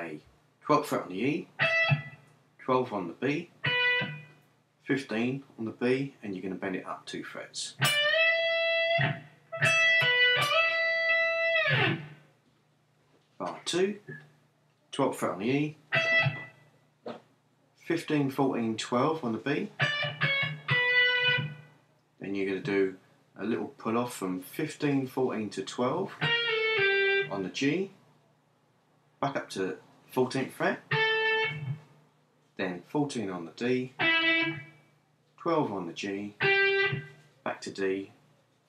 play 12th fret on the E, 12 on the B, 15 on the B, and you're going to bend it up 2 frets. Bar 2, 12th fret on the E, 15, 14, 12 on the B. Then you're going to do a little pull off from 15, 14 to 12 on the G, back up to 14th fret, then 14 on the D, 12 on the G, back to D,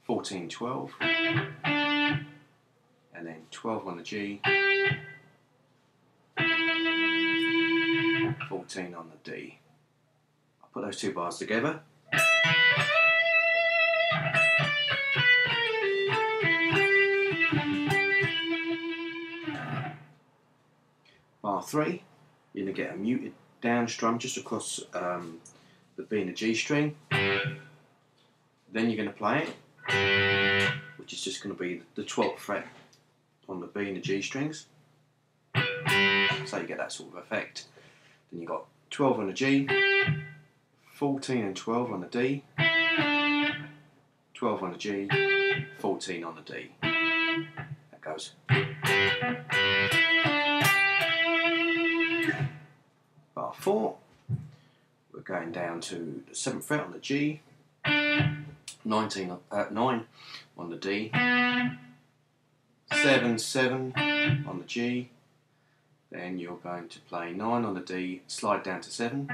14, 12, and then 12 on the G, 14 on the D. I'll put those two bars together. Bar 3, you're going to get a muted down strum just across the B and the G string. Then you're going to play it, which is just going to be the 12th fret on the B and the G strings. So you get that sort of effect. Then you've got 12 on the G, 14 and 12 on the D, 12 on the G, 14 on the D. That goes. Bar 4, we're going down to the 7th fret on the G, 9 on the D, 7, 7 on the G, then you're going to play 9 on the D, slide down to 7,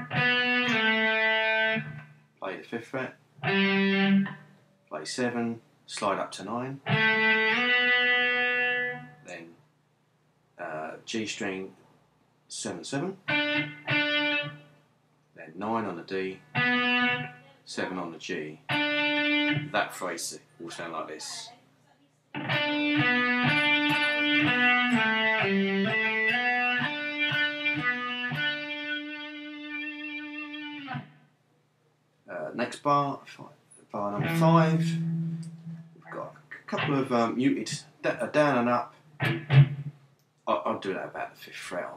play the 5th fret, play 7, slide up to 9, then G string 7, 7, then 9 on the D, 7 on the G. That phrase will sound like this. Next bar, bar number 5, we've got a couple of muted down and up. I'll do that about the 5th fret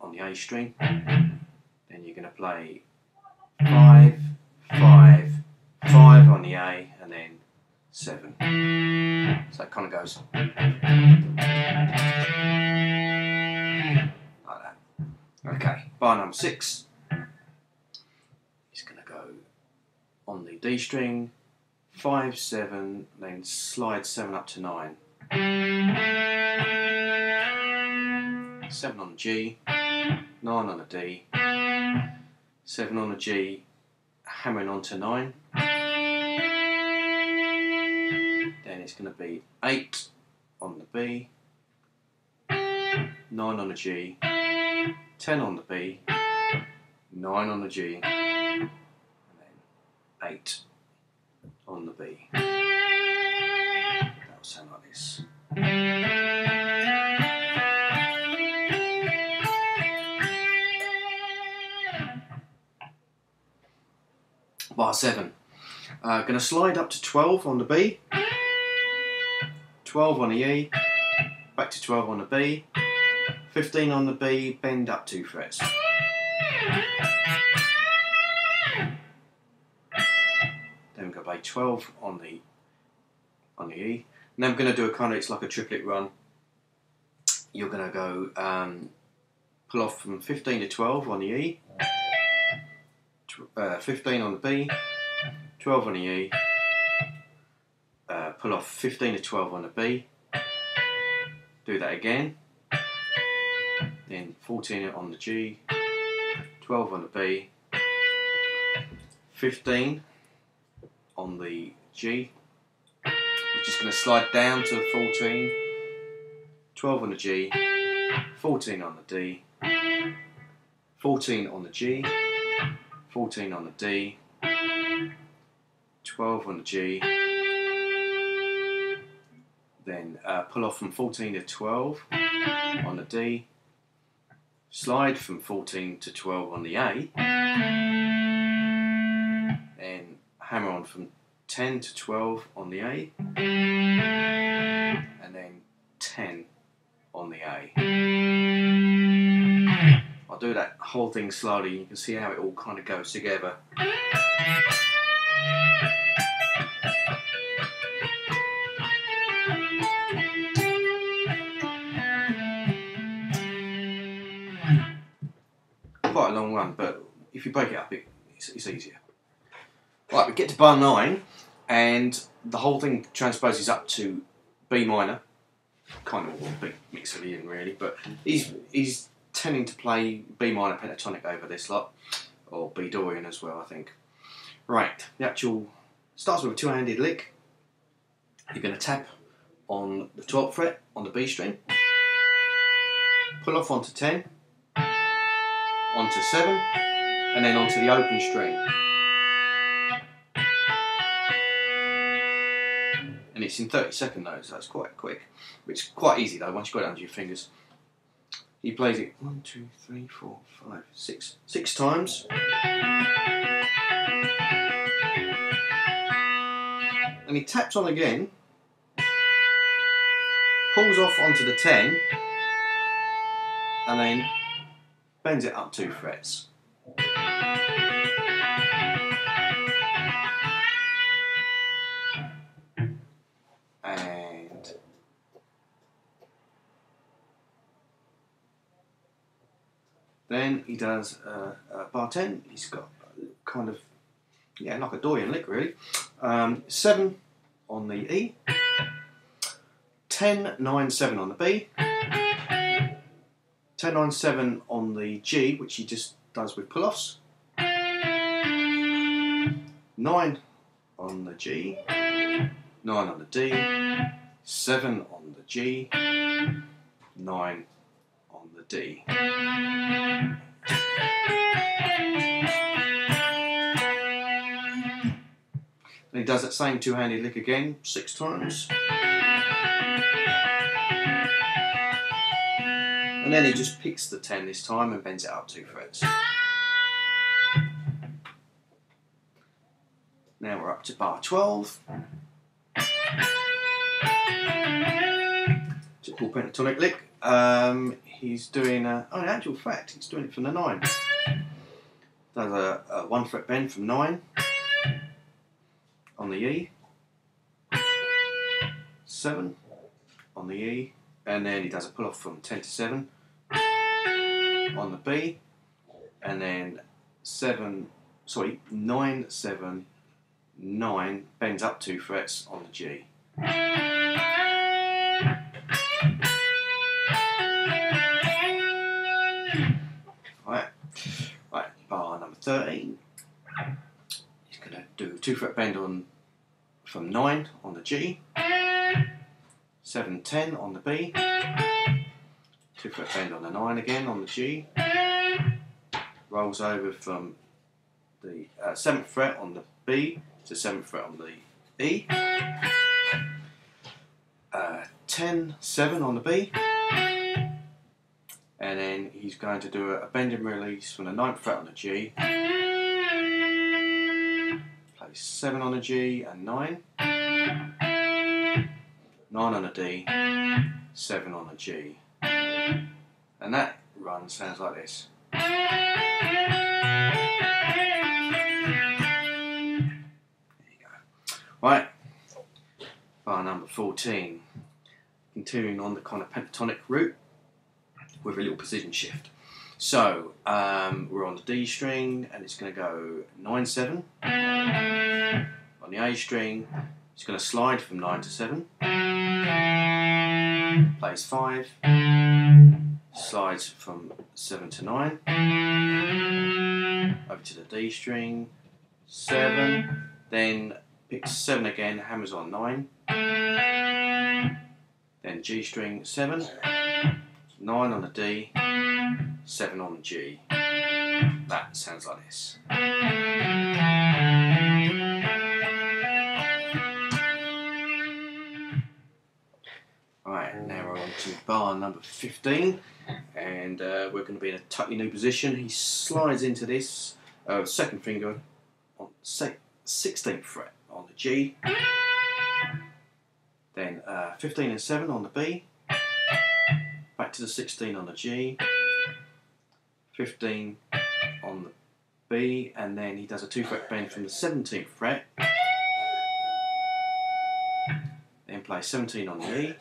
on the A string. Then you're going to play 5, 5, 5 on the A, and then 7. So it kind of goes like that. Okay, bar number 6 is going to go on the D string, 5, 7, then slide 7 up to 9. 7 on the G, 9 on the D, 7 on the G, hammering on to 9. Then it's going to be 8 on the B, 9 on the G, 10 on the B, 9 on the G, and then 8 on the B. That'll sound like this. Bar 7. Going to slide up to 12 on the B, 12 on the E, back to 12 on the B, 15 on the B, bend up 2 frets. Then we're going to play 12 on the E. And then we're going to do a kind of, it's like a triplet run. You're going to go pull off from 15 to 12 on the E, 15 on the B, 12 on the E, pull off 15 to 12 on the B, do that again, then 14 on the G, 12 on the B, 15 on the G, we're just going to slide down to 14, 12 on the G, 14 on the D, 14 on the G, 14 on the D, 12 on the G, then pull off from 14 to 12 on the D, slide from 14 to 12 on the A, then hammer on from 10 to 12 on the A, and then 10 on the A. I'll do that whole thing slowly. You can see how it all kind of goes together. Quite a long one, but if you break it up, it's easier. Right, we get to bar 9, and the whole thing transposes up to B minor. Kind of a big mix of the in really, but he's tending to play B minor pentatonic over this lot, or B Dorian as well, I think. Right, the actual starts with a two-handed lick. You're going to tap on the 12th fret on the B string, pull off onto 10, onto 7, and then onto the open string. And it's in 30-second notes, so that's quite quick. It's quite easy though, once you've got it under your fingers. He plays it 1, 2, 3, 4, 5, 6, 6 times. And he taps on again, pulls off onto the 10, and then bends it up 2 frets. And then he does bar 10. He's got kind of, yeah, like a Dorian lick really. 7 on the E, 10, 9, 7 on the B, 10, 9, 7 on the G, which he just does with pull-offs, 9 on the G, 9 on the D, 7 on the G, 9 on the D. And he does that same two-handed lick again 6 times. And then he just picks the 10 this time and bends it up 2 frets. Now we're up to bar 12. Typical pentatonic lick. He's doing in actual fact, he's doing it from the 9. Does a 1 fret bend from 9 on the E, 7 on the E, and then he does a pull off from 10 to 7 on the B, and then 9, 7, 9 bends up 2 frets on the G. Right, bar number 13. He's going to do a 2 fret bend from 9 on the G, 7, 10 on the B, 2 fret bend on the 9 again on the G, rolls over from the 7th fret on the B to 7th fret on the E, 10, 7 on the B, and then he's going to do a bend and release from the 9th fret on the G, plays 7 on the G and 9, 9 on the D, 7 on the G, and that run sounds like this. There you go. Right, bar number 14. Continuing on the kind of pentatonic route with a little precision shift. So we're on the D string and it's going to go 9, 7. On the A string, it's going to slide from 9 to 7. Plays 5. Slides from 7 to 9. Over to the D string, 7. Then picks 7 again, hammers on 9. Then G string, 7. 9 on the D, 7 on the G. That sounds like this. Alright, now we're on to bar number 15, and we're going to be in a totally new position. He slides into this second finger on 16th fret on the G, then 15 and 7 on the B, back to the 16 on the G, 15 on the B, and then he does a 2-fret bend from the 17th fret, then plays 17 on the E,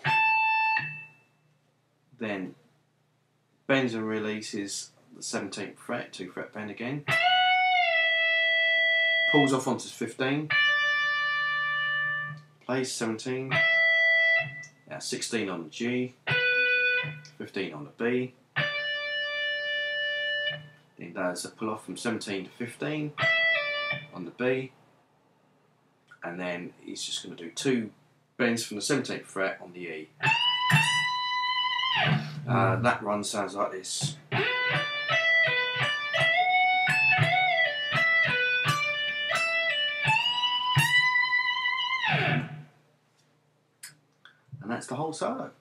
then bends and releases the 17th fret, 2-fret bend again, pulls off onto 15, plays 17, now 16 on the G, 15 on the B, then does a pull off from 17 to 15 on the B, and then he's just going to do 2 bends from the 17th fret on the E. That run sounds like this. And that's the whole solo.